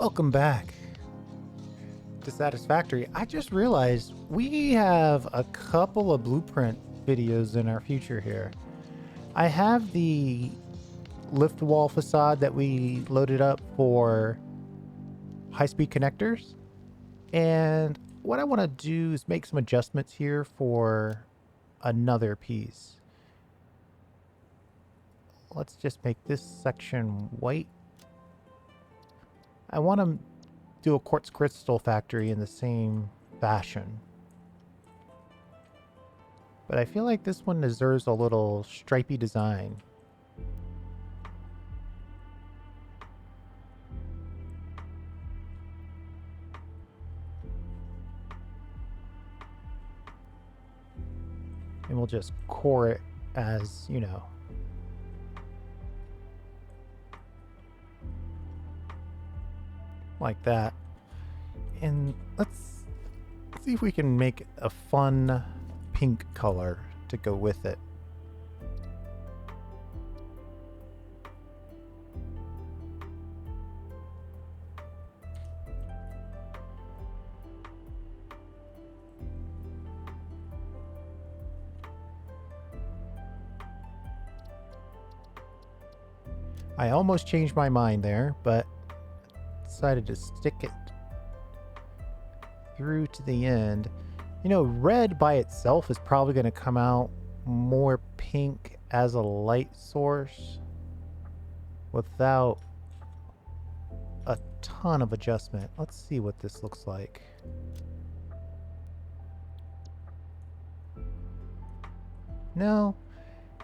Welcome back to Satisfactory. I just realized we have a couple of blueprint videos in our future here. I have the lift wall facade that we loaded up for high-speed connectors. And what I want to do is make some adjustments here for another piece. Let's just make this section white. I want to do a quartz crystal factory in the same fashion. But I feel like this one deserves a little stripy design. And we'll just core it as, you know, like that. And let's see if we can make a fun pink color to go with it. I almost changed my mind there, but decided to stick it through to the end. You know, red by itself is probably going to come out more pink as a light source without a ton of adjustment. Let's see what this looks like. No,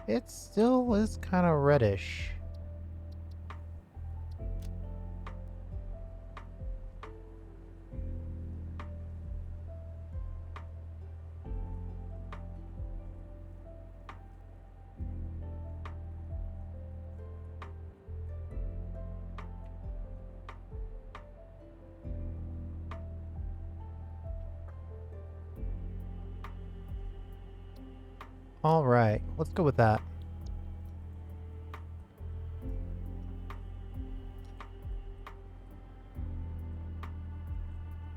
it still is kind of reddish. All right, let's go with that.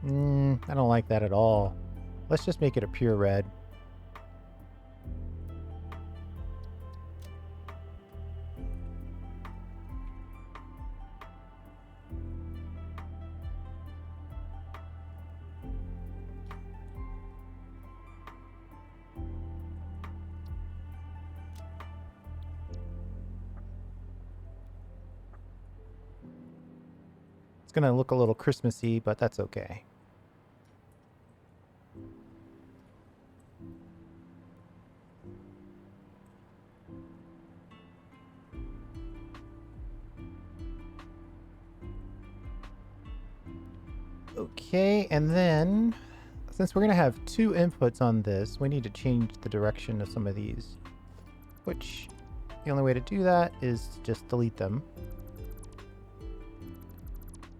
I don't like that at all. Let's just make it a pure red. It's gonna look a little Christmassy, but that's okay. Okay, and then since we're gonna have two inputs on this, we need to change the direction of some of these, which the only way to do that is to just delete them.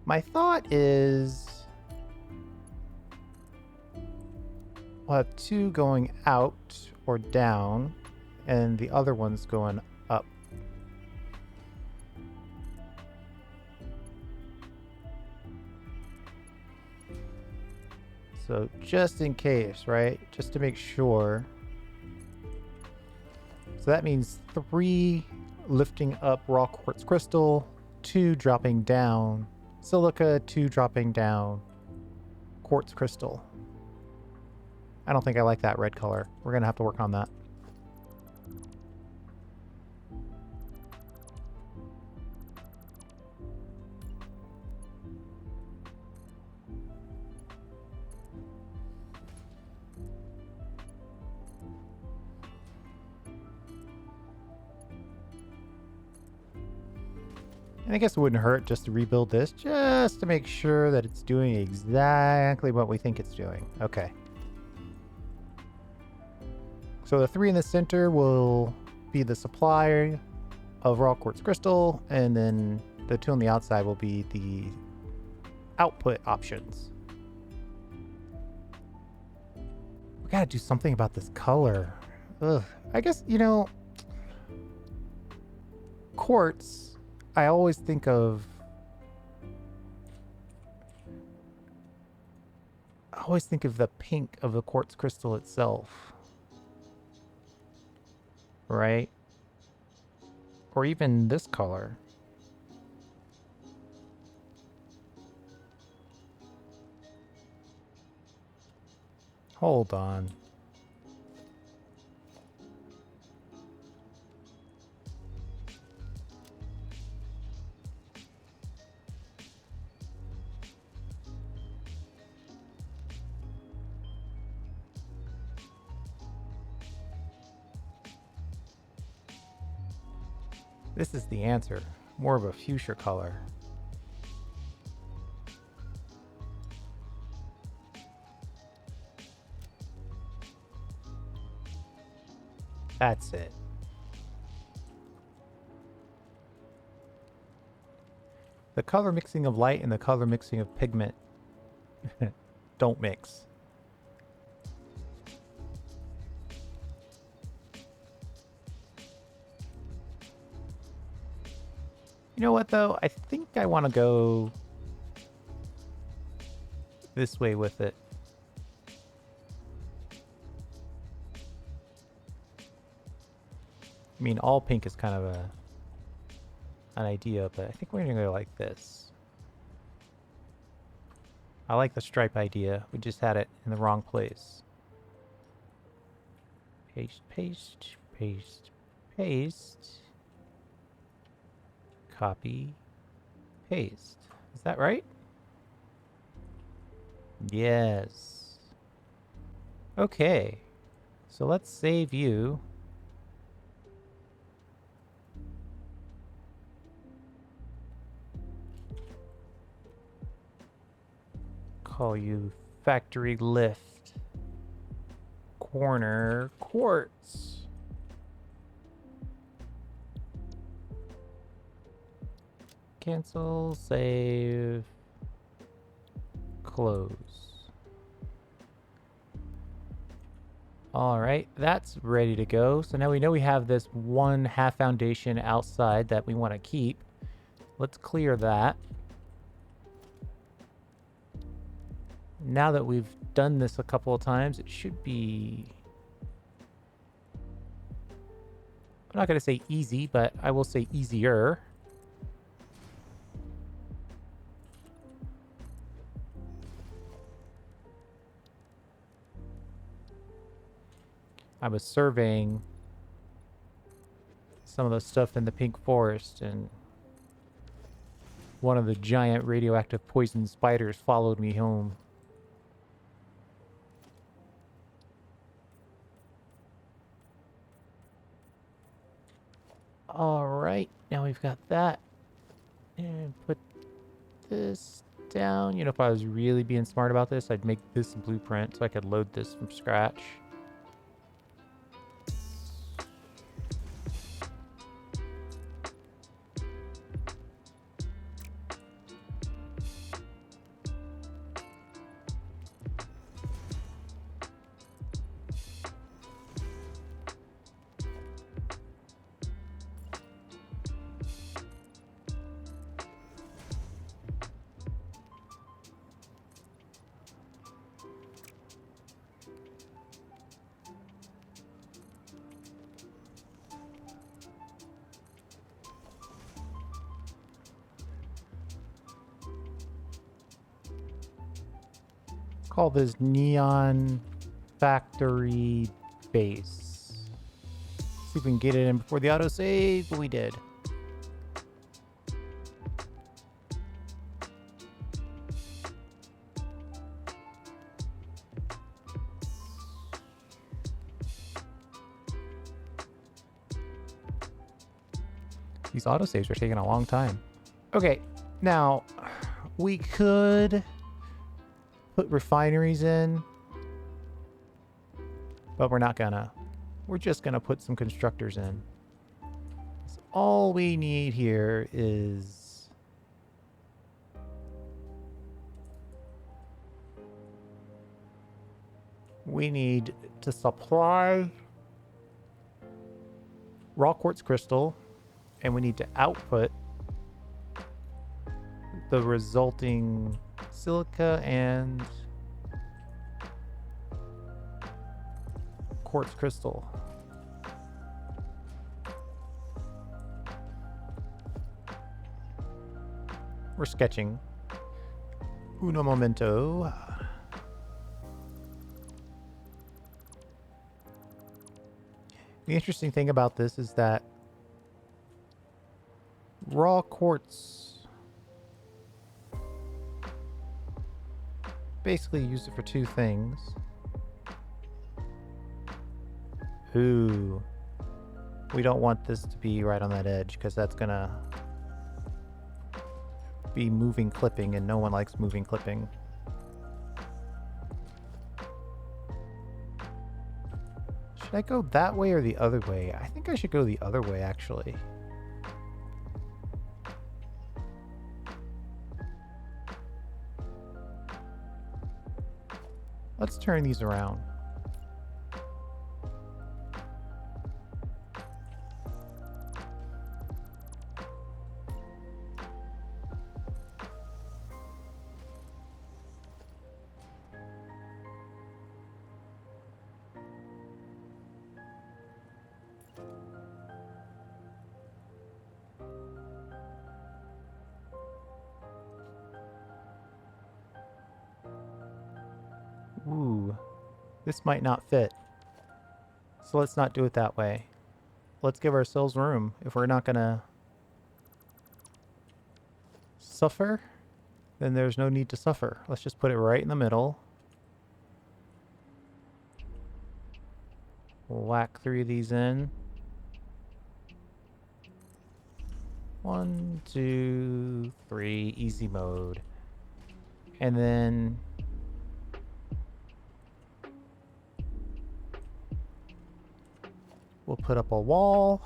My thought is we'll have two going out or down and the other one's going up. So just in case, right? Just to make sure. So that means 3 lifting up raw quartz crystal, 2 dropping down silica, 2 dropping down quartz crystal. I don't think I like that red color. We're gonna have to work on that. And I guess it wouldn't hurt just to rebuild this, just to make sure that it's doing exactly what we think it's doing. Okay. So the 3 in the center will be the supply of raw quartz crystal, and then the 2 on the outside will be the output options. We gotta do something about this color. Ugh. I guess, you know, quartz, I always think of I always think of the pink of the quartz crystal itself. Right? Or even this color. Hold on. This is the answer. More of a fuchsia color. That's it. The color mixing of light and the color mixing of pigment don't mix. You know what, though? I think I want to go this way with it. I mean, all pink is kind of an idea, but I think we're going to go like this. I like the stripe idea. We just had it in the wrong place. Paste, paste, paste, paste. Copy, paste. Is that right? Yes. Okay. So let's save you. Call you factory lift. Corner quartz. Cancel, save, close. All right, that's ready to go. So now we know we have this one half foundation outside that we want to keep. Let's clear that. Now that we've done this a couple of times, it should be... I'm not going to say easy, but I will say easier. I was surveying some of the stuff in the pink forest, and one of the giant radioactive poison spiders followed me home. All right, now we've got that. And put this down. You know, if I was really being smart about this, I'd make this a blueprint so I could load this from scratch. Call this Neon Factory Base. See if we can get it in before the autosave, but we did. These autosaves are taking a long time. Okay, now we could put refineries in, but we're not gonna. We're just gonna put some constructors in. So all we need here is we need to supply raw quartz crystal, and we need to output the resulting silica and quartz crystal. We're sketching. Uno momento. The interesting thing about this is that raw quartz, basically use it for two things. Ooh. We don't want this to be right on that edge because that's gonna be moving clipping and no one likes moving clipping. Should I go that way or the other way? I think I should go the other way actually. Let's turn these around. Ooh, this might not fit. So let's not do it that way. Let's give ourselves room. If we're not gonna suffer, then there's no need to suffer. Let's just put it right in the middle. Whack 3 of these in. 1, 2, 3, easy mode. And then we'll put up a wall.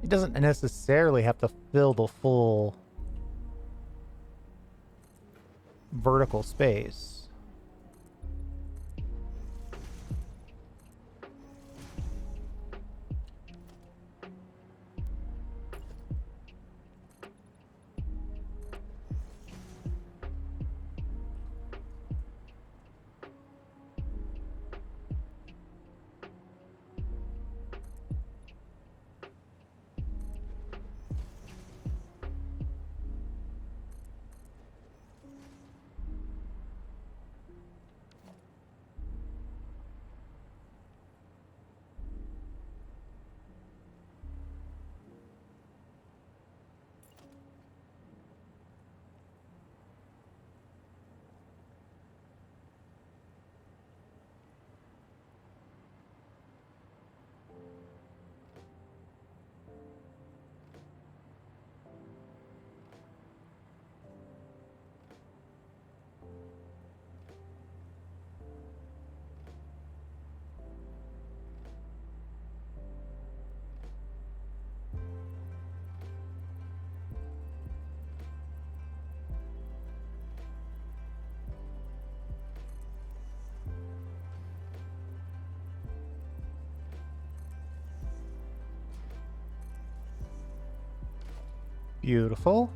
It doesn't necessarily have to fill the full vertical space. Beautiful.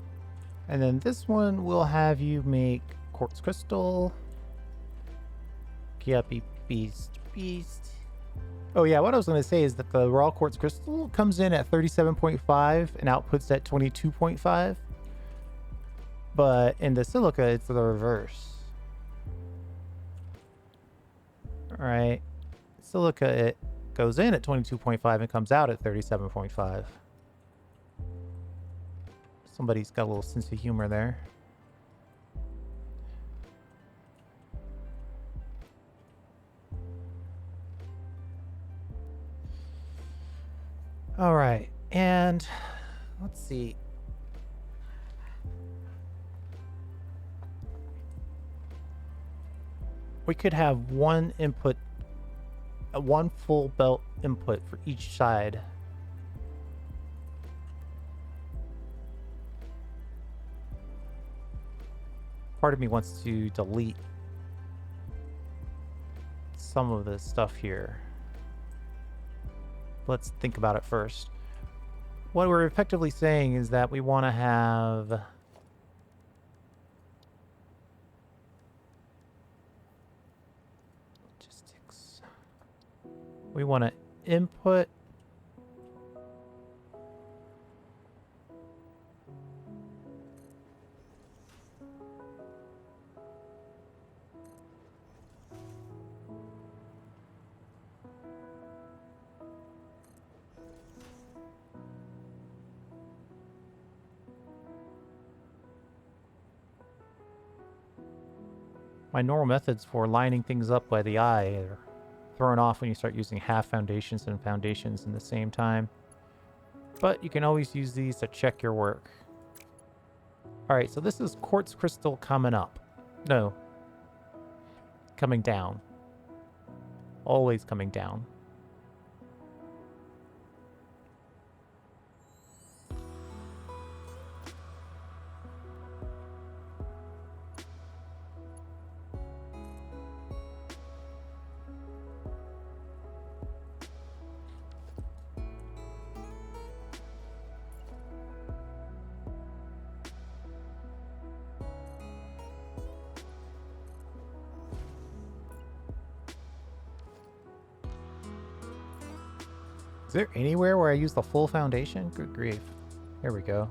And then this one will have you make quartz crystal. Yeah, beast. Oh yeah, what I was going to say is that the raw quartz crystal comes in at 37.5 and outputs at 22.5. But in the silica, it's the reverse. All right. Silica, it goes in at 22.5 and comes out at 37.5. Somebody's got a little sense of humor there. All right, and let's see. We could have one input, one full belt input for each side. Part of me wants to delete some of this stuff here. Let's think about it first. What we're effectively saying is that we want to have logistics. We want to input my normal methods for lining things up by the eye are thrown off when you start using half foundations and foundations in the same time. But you can always use these to check your work. Alright, so this is quartz crystal coming up. No. Coming down. Always coming down. Is there anywhere where I use the full foundation? Good grief. There we go.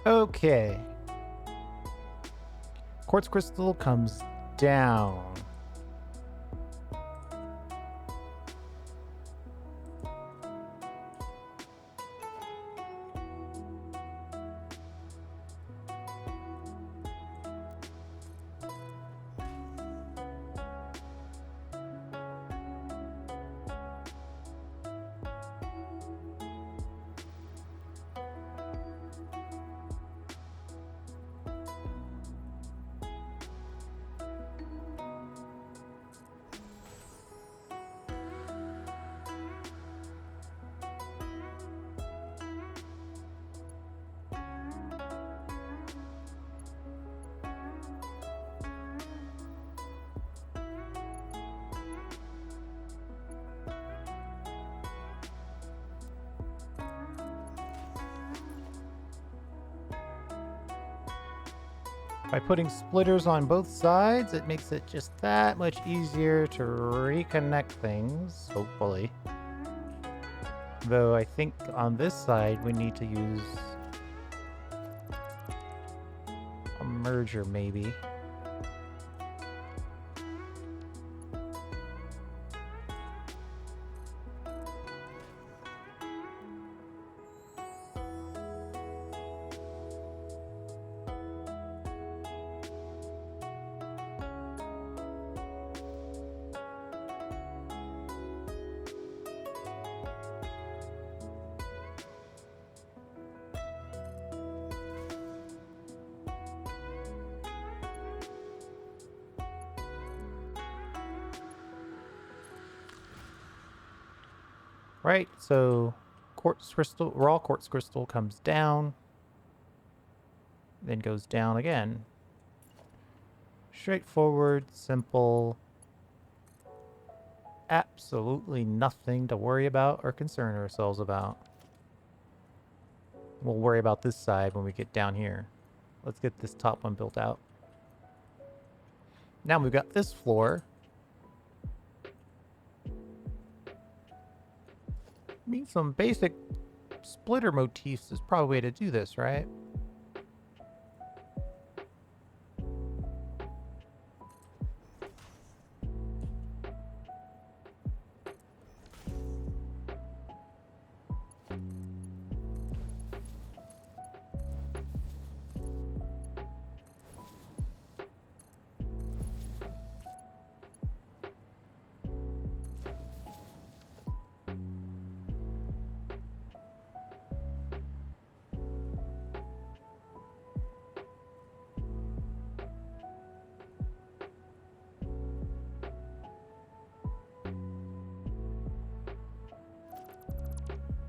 Okay. Quartz crystal comes down. By putting splitters on both sides, it makes it just that much easier to reconnect things, hopefully. Though I think on this side we need to use a merger maybe. Right, so quartz crystal, raw quartz crystal comes down, then goes down again. Straightforward, simple, absolutely nothing to worry about or concern ourselves about. We'll worry about this side when we get down here. Let's get this top one built out. Now we've got this floor. I mean, some basic splitter motifs is probably a way to do this, right?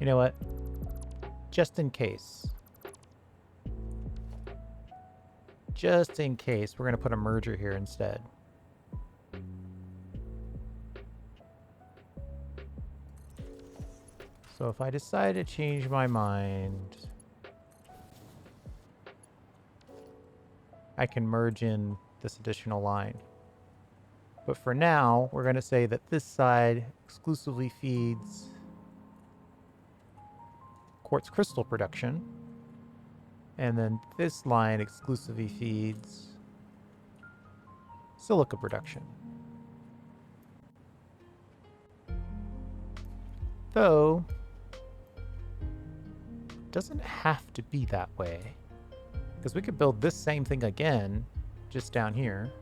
You know what? Just in case. Just in case, we're going to put a merger here instead. So if I decide to change my mind, I can merge in this additional line. But for now, we're going to say that this side exclusively feeds quartz crystal production. And then this line exclusively feeds silica production. Though, it doesn't have to be that way. Because we could build this same thing again, just down here.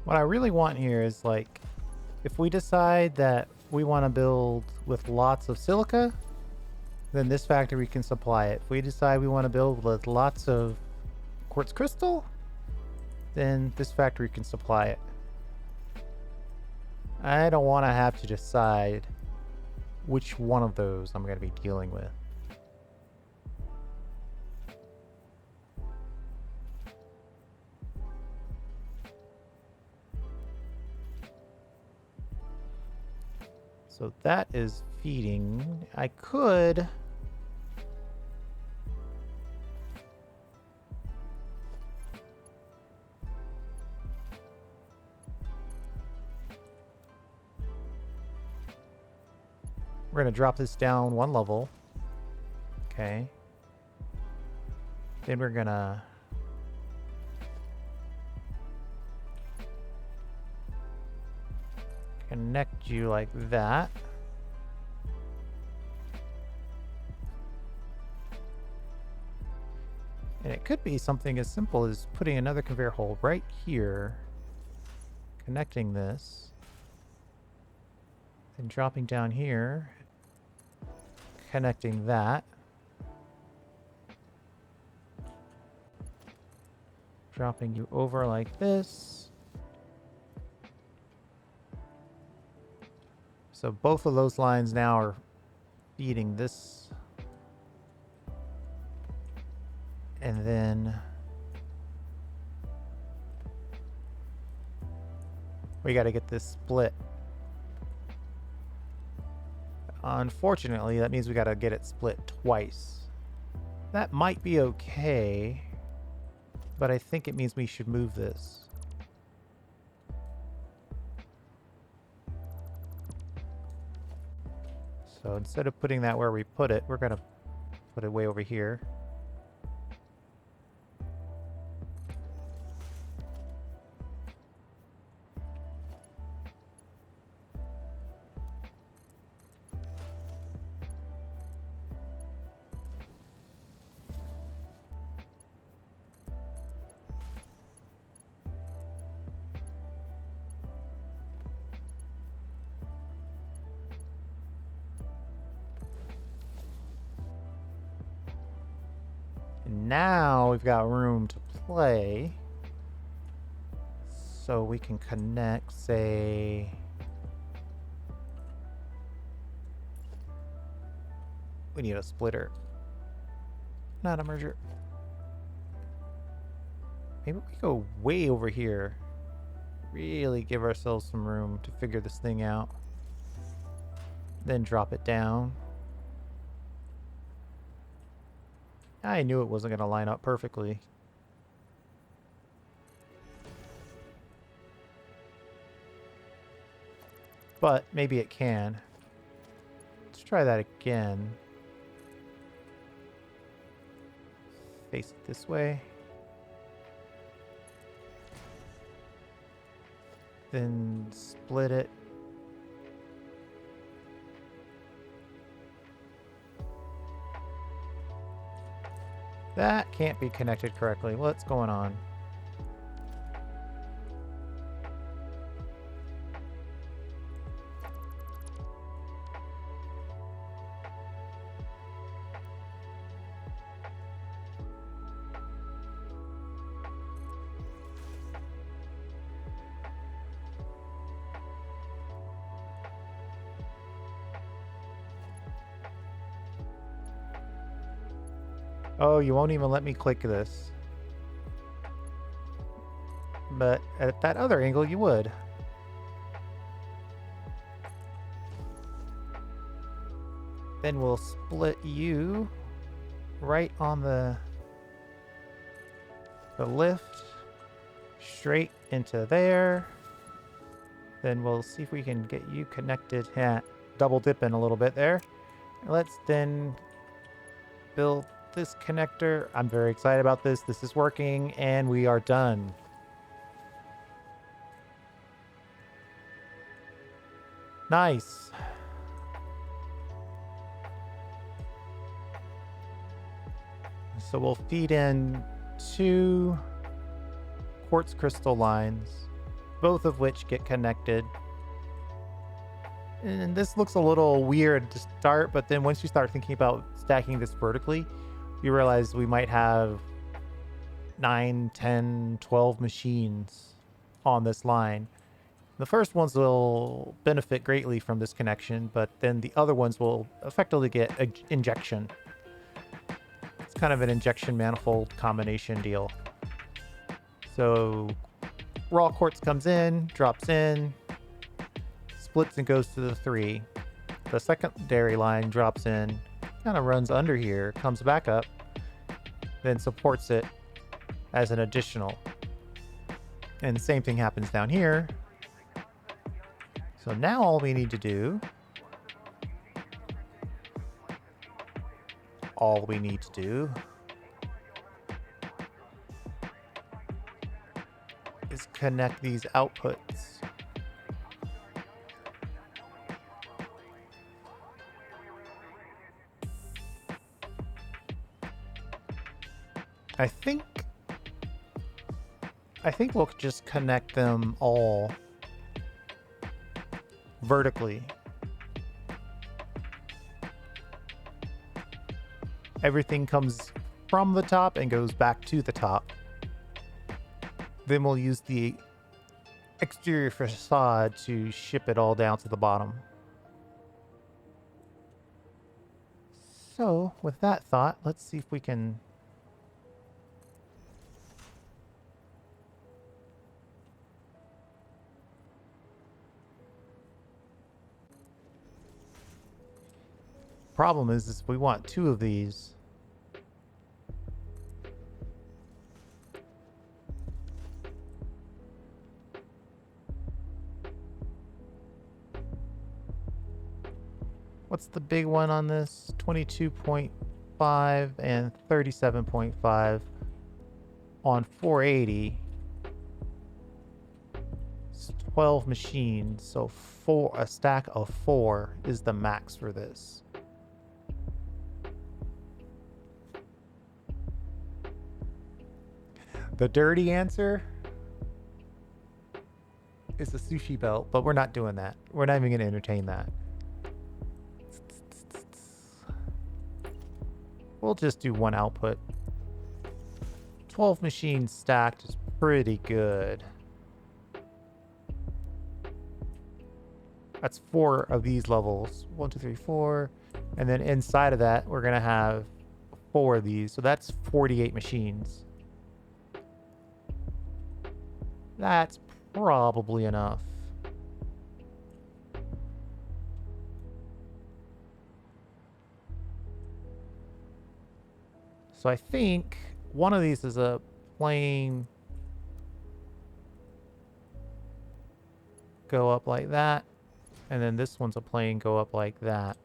What I really want here is, like, if we decide that we want to build with lots of silica, then this factory can supply it. If we decide we want to build with lots of quartz crystal, then this factory can supply it. I don't want to have to decide which one of those I'm going to be dealing with. So that is feeding. I could... We're going to drop this down one level. Okay. Then we're going to... connect you like that. And it could be something as simple as putting another conveyor hole right here, connecting this, and dropping down here, connecting that, dropping you over like this. So both of those lines now are feeding this. And then we got to get this split. Unfortunately, that means we got to get it split twice. That might be okay, but I think it means we should move this. So instead of putting that where we put it, we're going to put it way over here. Now we've got room to play. So we can connect, say... We need a splitter. Not a merger. Maybe we go way over here. Really give ourselves some room to figure this thing out. Then drop it down. I knew it wasn't going to line up perfectly. But maybe it can. Let's try that again. Face it this way. Then split it. That can't be connected correctly. What's going on? Oh, you won't even let me click this. But at that other angle, you would. Then we'll split you right on the lift, straight into there. Then we'll see if we can get you connected. Yeah, double dipping a little bit there. Let's then build this connector. I'm very excited about this. This is working, and we are done. Nice. So we'll feed in 2 quartz crystal lines, both of which get connected. And this looks a little weird to start, but then once you start thinking about stacking this vertically, you realize we might have 9, 10, 12 machines on this line. The first ones will benefit greatly from this connection, but then the other ones will effectively get injection. It's kind of an injection manifold combination deal. So raw quartz comes in, drops in, splits and goes to the 3. The secondary line drops in, kind of runs under here, comes back up, then supports it as an additional. And the same thing happens down here. So now all we need to do, is connect these outputs. I think we'll just connect them all vertically. Everything comes from the top and goes back to the top. Then we'll use the exterior facade to ship it all down to the bottom. So, with that thought, let's see if we can... Problem is we want 2 of these. What's the big one on this? 22.5 and 37.5 on 480. It's 12 machines, so a stack of 4 is the max for this. The dirty answer is the sushi belt, but we're not doing that. We're not even going to entertain that. We'll just do one output. 12 machines stacked is pretty good. That's 4 of these levels. 1, 2, 3, 4. And then inside of that, we're going to have 4 of these. So that's 48 machines. That's probably enough. So I think one of these is a plain go up like that. And then this one's a plain go up like that.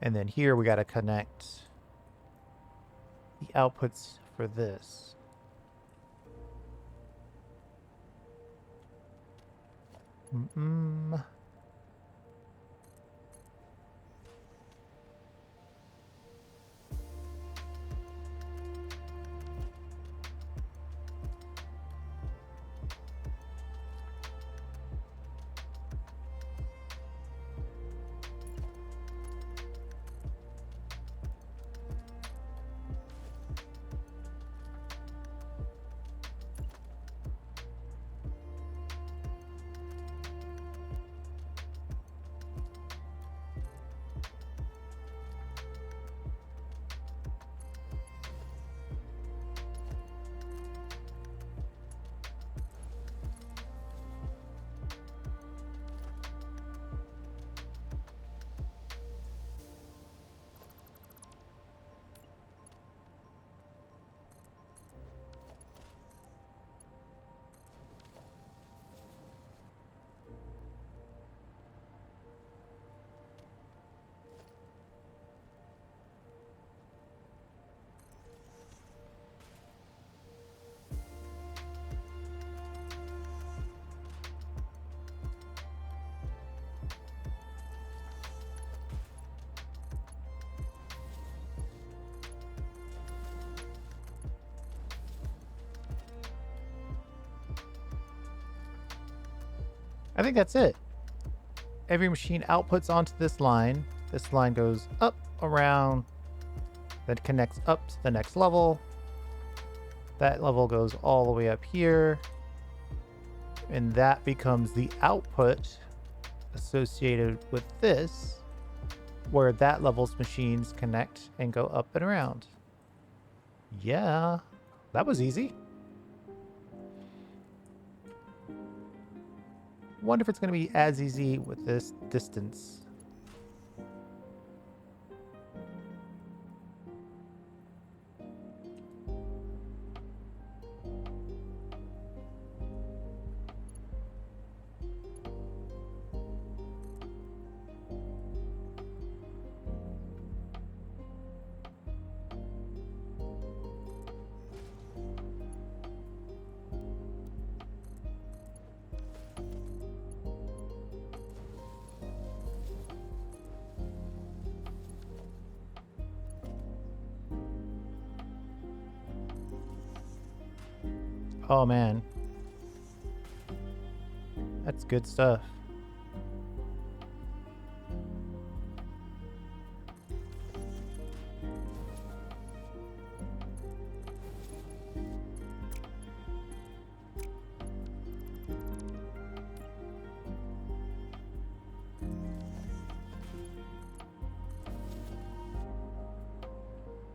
And then here we got to connect the outputs for this. I think that's it. Every machine outputs onto this line. This line goes up, around, then connects up to the next level. That level goes all the way up here. And that becomes the output associated with this, where that level's machines connect and go up and around. Yeah, that was easy. Wonder if it's going to be as easy with this distance. Oh man, that's good stuff.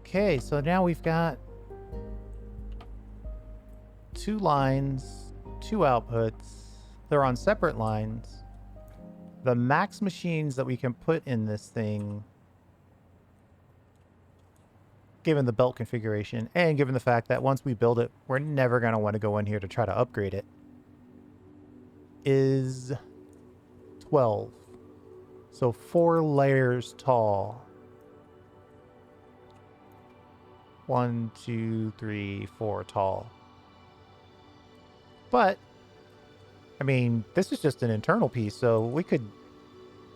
Okay, so now we've got 2 lines, 2 outputs. They're on separate lines. The max machines that we can put in this thing given the belt configuration and given the fact that once we build it, we're never going to want to go in here to try to upgrade it, is 12. So 4 layers tall. 1, 2, 3, 4 tall. But, I mean, this is just an internal piece, so we could...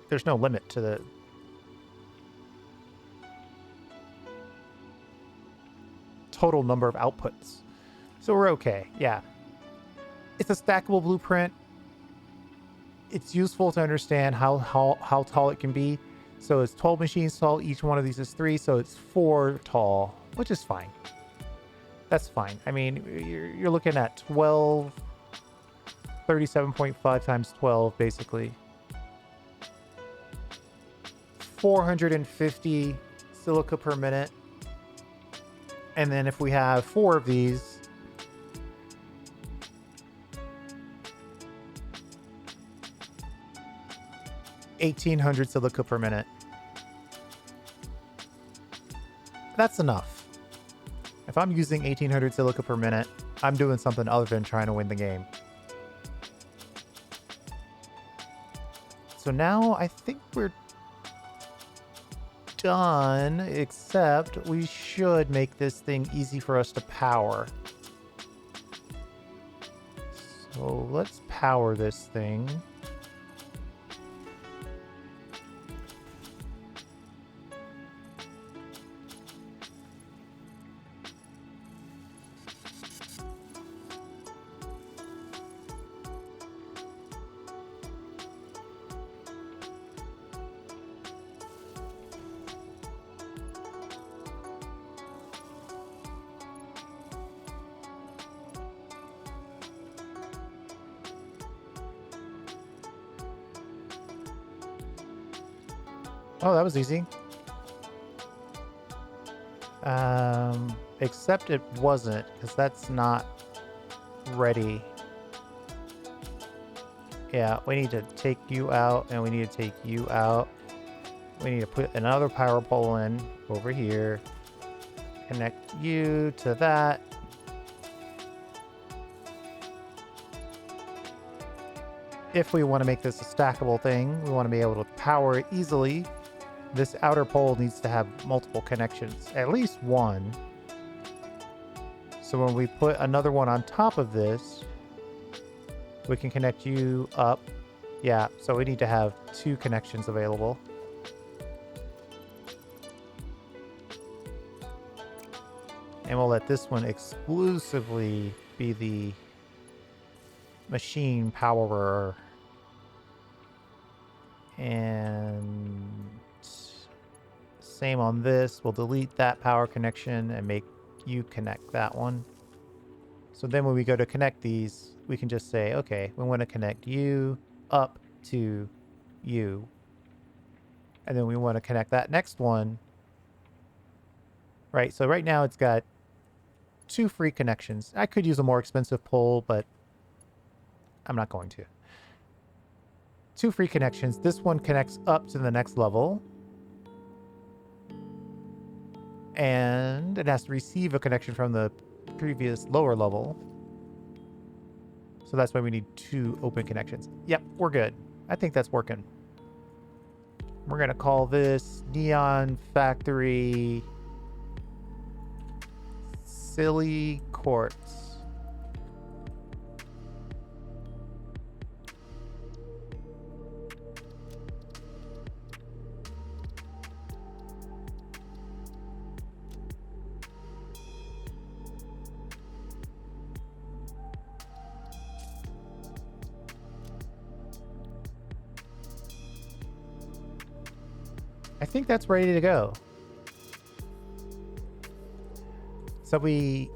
There's no limit to the... total number of outputs. So we're okay, yeah. It's a stackable blueprint. It's useful to understand how tall it can be. So it's 12 machines tall. Each one of these is 3, so it's 4 tall, which is fine. That's fine. I mean, you're looking at 12, 37.5 times 12, basically. 450 silica per minute. And then if we have 4 of these, 1,800 silica per minute. That's enough. If I'm using 1,800 silica per minute, I'm doing something other than trying to win the game. So now I think we're done, except we should make this thing easy for us to power. So let's power this thing. Oh, that was easy. Except it wasn't, because that's not ready. Yeah, we need to take you out, and we need to take you out. We need to put another power pole in over here. Connect you to that. If we want to make this a stackable thing, we want to be able to power it easily. This outer pole needs to have multiple connections, at least one. So when we put another one on top of this, we can connect you up. Yeah, so we need to have 2 connections available. And we'll let this one exclusively be the machine powerer. And same on this. We'll delete that power connection and make you connect that one. So then when we go to connect these, we can just say, okay, we want to connect you up to you. And then we want to connect that next one. Right, so right now it's got 2 free connections. I could use a more expensive pole, but I'm not going to. 2 free connections. This one connects up to the next level. And it has to receive a connection from the previous lower level. So that's why we need 2 open connections. Yep, we're good. I think that's working. We're going to call this Neon Factory Silly Quartz. I think that's ready to go. So we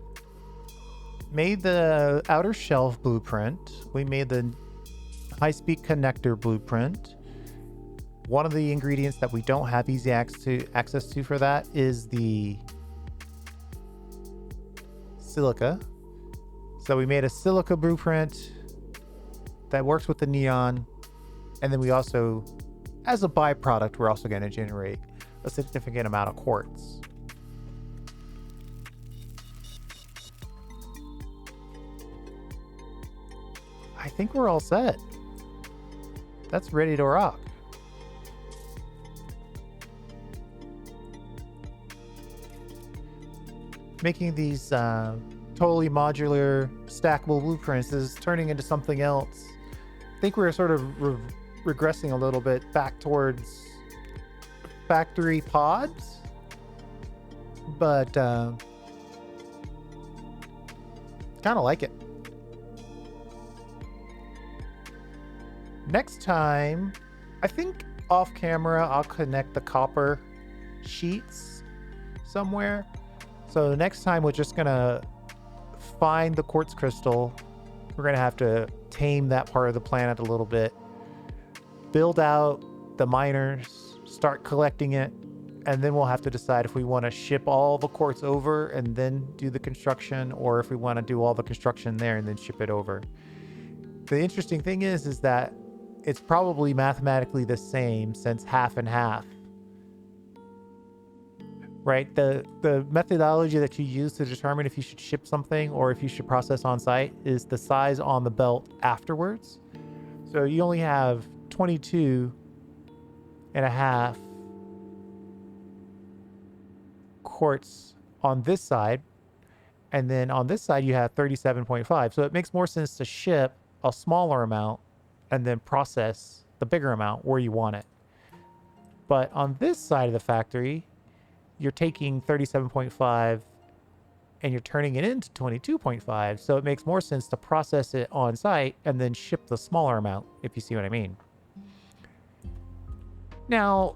made the outer shelf blueprint. We made the high-speed connector blueprint. One of the ingredients that we don't have easy access to for that is the silica. So we made a silica blueprint that works with the neon. And then we also, as a byproduct, we're also going to generate a significant amount of quartz. I think we're all set. That's ready to rock. Making these totally modular, stackable blueprints is turning into something else. I think we're sort of regressing a little bit back towards factory pods, but kind of like it. Next time, I think off camera, I'll connect the copper sheets somewhere. So next time, we're just gonna find the quartz crystal. We're gonna have to tame that part of the planet a little bit, build out the miners, start collecting it, and then we'll have to decide if we want to ship all the quartz over and then do the construction, or if we want to do all the construction there and then ship it over. The interesting thing is that it's probably mathematically the same, since half and half. Right? The methodology that you use to determine if you should ship something or if you should process on site is the size on the belt afterwards. So you only have 22.5 quartz on this side, and then on this side you have 37.5. So it makes more sense to ship a smaller amount and then process the bigger amount where you want it. But on this side of the factory, you're taking 37.5 and you're turning it into 22.5. So it makes more sense to process it on site and then ship the smaller amount, if you see what I mean. Now,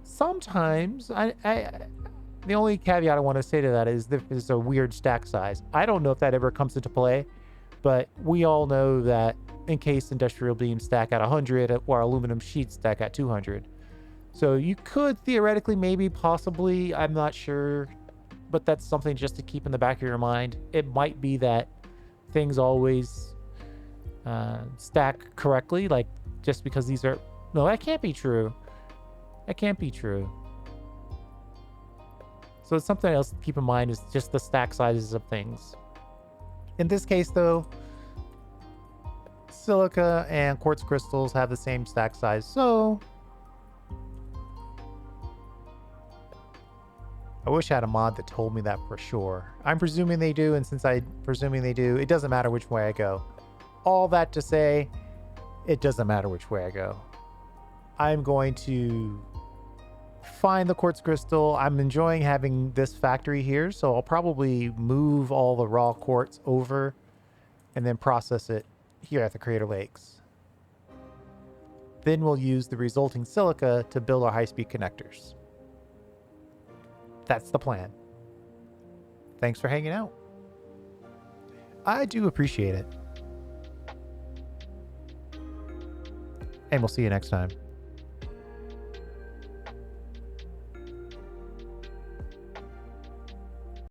sometimes the only caveat I want to say to that is this is a weird stack size. I don't know if that ever comes into play, but we all know that encased industrial beams stack at 100 or aluminum sheets stack at 200. So you could theoretically, maybe, possibly, I'm not sure, but that's something just to keep in the back of your mind. It might be that things always stack correctly, like just because these are... No, that can't be true. That can't be true. So it's something else to keep in mind, is just the stack sizes of things. In this case, though, silica and quartz crystals have the same stack size, so... I wish I had a mod that told me that for sure. I'm presuming they do, and since I'm presuming they do, it doesn't matter which way I go. All that to say, it doesn't matter which way I go. I'm going to find the quartz crystal. I'm enjoying having this factory here, so I'll probably move all the raw quartz over and then process it here at the Crater Lakes. Then we'll use the resulting silica to build our high-speed connectors. That's the plan. Thanks for hanging out. I do appreciate it. And we'll see you next time.